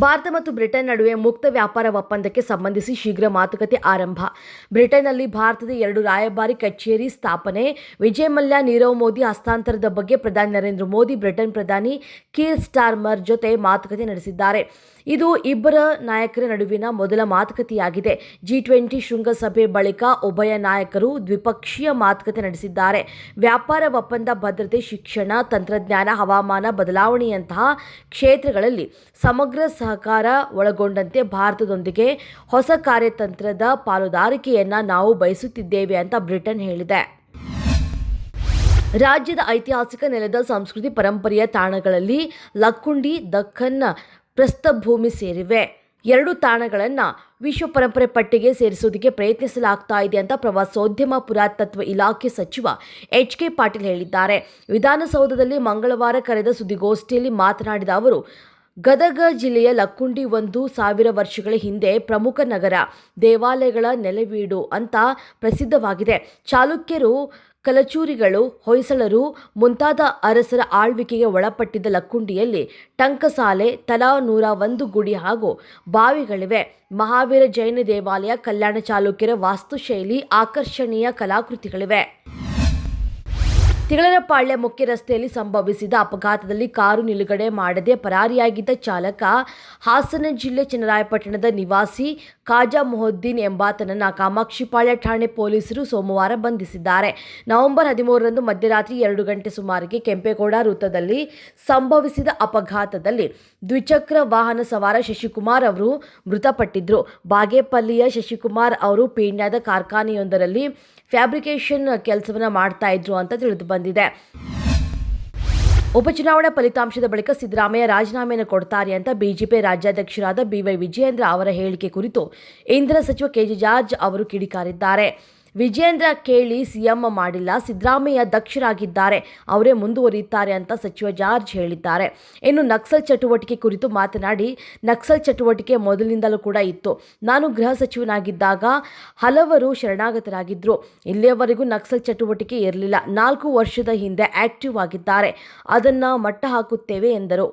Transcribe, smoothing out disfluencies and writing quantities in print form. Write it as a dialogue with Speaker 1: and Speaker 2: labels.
Speaker 1: ಭಾರತ ಮತ್ತು ಬ್ರಿಟನ್ ನಡುವೆ ಮುಕ್ತ ವ್ಯಾಪಾರ ಒಪ್ಪಂದಕ್ಕೆ ಸಂಬಂಧಿಸಿ ಶೀಘ್ರ ಮಾತುಕತೆ ಆರಂಭ. ಬ್ರಿಟನ್ನಲ್ಲಿ ಭಾರತದ 2 ರಾಯಭಾರಿ ಕಚೇರಿ ಸ್ಥಾಪನೆ, ವಿಜಯ್ ಮಲ್ಯ ನೀರವ್ ಮೋದಿ ಹಸ್ತಾಂತರದ ಬಗ್ಗೆ ಪ್ರಧಾನಿ ನರೇಂದ್ರ ಮೋದಿ ಬ್ರಿಟನ್ ಪ್ರಧಾನಿ ಕೀರ್ ಸ್ಟಾರ್ಮರ್ ಜೊತೆ ಮಾತುಕತೆ ನಡೆಸಿದ್ದಾರೆ. ಇದು ಇಬ್ಬರ ನಾಯಕರ ನಡುವಿನ ಮೊದಲ ಮಾತುಕತೆಯಾಗಿದೆ. G20 ಶೃಂಗಸಭೆ ಬಳಿಕ ಉಭಯ ನಾಯಕರು ದ್ವಿಪಕ್ಷೀಯ ಮಾತುಕತೆ ನಡೆಸಿದ್ದಾರೆ. ವ್ಯಾಪಾರ ಒಪ್ಪಂದ ಭದ್ರತೆ, ಶಿಕ್ಷಣ, ತಂತ್ರಜ್ಞಾನ, ಹವಾಮಾನ ಬದಲಾವಣೆಯಂತಹ ಕ್ಷೇತ್ರಗಳಲ್ಲಿ ಸಮಗ್ರ ಸಹಕಾರ ಒಳಗೊಂಡಂತೆ ಭಾರತದೊಂದಿಗೆ ಹೊಸ ಕಾರ್ಯತಂತ್ರದ ಪಾಲುದಾರಿಕೆಯನ್ನು ನಾವು ಬಯಸುತ್ತಿದ್ದೇವೆ ಅಂತ ಬ್ರಿಟನ್ ಹೇಳಿದೆ. ರಾಜ್ಯದ ಐತಿಹಾಸಿಕ ನೆಲದ ಸಂಸ್ಕೃತಿ ಪರಂಪರೆಯ ತಾಣಗಳಲ್ಲಿ ಲಕ್ಕುಂಡಿ, ದಕ್ಕನ್ ಪ್ರಸ್ಥಭೂಮಿ ಸೇರಿವೆ. 2 ತಾಣಗಳನ್ನು ವಿಶ್ವ ಪರಂಪರೆ ಪಟ್ಟಿಗೆ ಸೇರಿಸುವುದಕ್ಕೆ ಪ್ರಯತ್ನಿಸಲಾಗ್ತಾ ಇದೆ ಅಂತ ಪ್ರವಾಸೋದ್ಯಮ ಪುರಾತತ್ವ ಇಲಾಖೆ ಸಚಿವ HK ಪಾಟೀಲ್ ಹೇಳಿದ್ದಾರೆ. ವಿಧಾನಸೌಧದಲ್ಲಿ ಮಂಗಳವಾರ ಕರೆದ ಸುದ್ದಿಗೋಷ್ಠಿಯಲ್ಲಿ ಮಾತನಾಡಿದ ಅವರು, ಗದಗ ಜಿಲ್ಲೆಯ ಲಕ್ಕುಂಡಿ 1000 ವರ್ಷಗಳ ಹಿಂದೆ ಪ್ರಮುಖ ನಗರ, ದೇವಾಲಯಗಳ ನೆಲೆವೀಡು ಅಂತ ಪ್ರಸಿದ್ಧವಾಗಿದೆ. ಚಾಲುಕ್ಯರು, ಕಲಚೂರಿಗಳು, ಹೊಯ್ಸಳರು ಮುಂತಾದ ಅರಸರ ಆಳ್ವಿಕೆಗೆ ಒಳಪಟ್ಟಿದ್ದ ಲಕ್ಕುಂಡಿಯಲ್ಲಿ ಟಂಕಸಾಲೆ, ತಲಾ 101 ಗುಡಿ ಹಾಗೂ ಬಾವಿಗಳಿವೆ. ಮಹಾವೀರ ಜೈನ ದೇವಾಲಯ, ಕಲ್ಯಾಣ ಚಾಲುಕ್ಯರ ವಾಸ್ತುಶೈಲಿ, ಆಕರ್ಷಣೀಯ ಕಲಾಕೃತಿಗಳಿವೆ. ತಿಗಳರಪಾಳ್ಯ ಮುಖ್ಯ ರಸ್ತೆಯಲ್ಲಿ ಸಂಭವಿಸಿದ ಅಪಘಾತದಲ್ಲಿ ಕಾರು ನಿಲುಗಡೆ ಮಾಡದೆ ಪರಾರಿಯಾಗಿದ್ದ ಚಾಲಕ ಹಾಸನ ಜಿಲ್ಲೆ ಚನ್ನರಾಯಪಟ್ಟಣದ ನಿವಾಸಿ ಖಾಜಾ ಮೊಹಿದ್ದೀನ್ ಎಂಬಾತನನ್ನು ಕಾಮಾಕ್ಷಿಪಾಳ್ಯ ಠಾಣೆ ಪೊಲೀಸರು ಸೋಮವಾರ ಬಂಧಿಸಿದ್ದಾರೆ. ನವೆಂಬರ್ 13ರಂದು ಮಧ್ಯರಾತ್ರಿ 2 ಗಂಟೆ ಸುಮಾರಿಗೆ ಕೆಂಪೇಗೌಡ ವೃತ್ತದಲ್ಲಿ ಸಂಭವಿಸಿದ ಅಪಘಾತದಲ್ಲಿ ದ್ವಿಚಕ್ರ ವಾಹನ ಸವಾರ ಶಶಿಕುಮಾರ್ ಅವರು ಮೃತಪಟ್ಟಿದ್ದರು. ಬಾಗೇಪಲ್ಲಿಯ ಶಶಿಕುಮಾರ್ ಅವರು ಪೀಣ್ಯದ ಕಾರ್ಖಾನೆಯೊಂದರಲ್ಲಿ ಫ್ಯಾಬ್ರಿಕೇಷನ್ ಕೆಲಸವನ್ನು ಮಾಡ್ತಾ ಇದ್ರು ಅಂತ ತಿಳಿದು ಬಂದಿದೆ. ಉಪಚುನಾವಣಾ ಫಲಿತಾಂಶದ ಬಳಿಕ ಸಿದ್ದರಾಮಯ್ಯ ರಾಜೀನಾಮೆಯನ್ನು ಕೊಡ್ತಾರೆ ಅಂತ ಬಿಜೆಪಿ ರಾಜ್ಯಾಧ್ಯಕ್ಷರಾದ BY ವಿಜಯೇಂದ್ರ ಅವರ ಹೇಳಿಕೆ ಕುರಿತು ಇಂಧನ ಸಚಿವ KJ ಜಾರ್ಜ್ ಅವರು ಕಿಡಿಕಾರಿದ್ದಾರೆ. ವಿಜಯೇಂದ್ರ ಕೇಳಿ ಸಿಎಂ ಮಾಡಿಲ್ಲ, ಸಿದ್ದರಾಮಯ್ಯ ದಕ್ಷರಾಗಿದ್ದಾರೆ, ಅವರೇ ಮುಂದುವರಿಯುತ್ತಾರೆ ಅಂತ ಸಚಿವ ಜಾರ್ಜ್ ಹೇಳಿದ್ದಾರೆ. ಇನ್ನು ನಕ್ಸಲ್ ಚಟುವಟಿಕೆ ಕುರಿತು ಮಾತನಾಡಿ, ನಕ್ಸಲ್ ಚಟುವಟಿಕೆ ಮೊದಲಿನಿಂದಲೂ ಕೂಡ ಇತ್ತು. ನಾನು ಗೃಹ ಸಚಿವನಾಗಿದ್ದಾಗ ಹಲವರು ಶರಣಾಗತರಾಗಿದ್ದರು. ಇಲ್ಲಿಯವರೆಗೂ ನಕ್ಸಲ್ ಚಟುವಟಿಕೆ ಇರಲಿಲ್ಲ. 4 ವರ್ಷದ ಹಿಂದೆ ಆಕ್ಟಿವ್ ಆಗಿದ್ದಾರೆ, ಅದನ್ನು ಮಟ್ಟ ಹಾಕುತ್ತೇವೆ ಎಂದರು.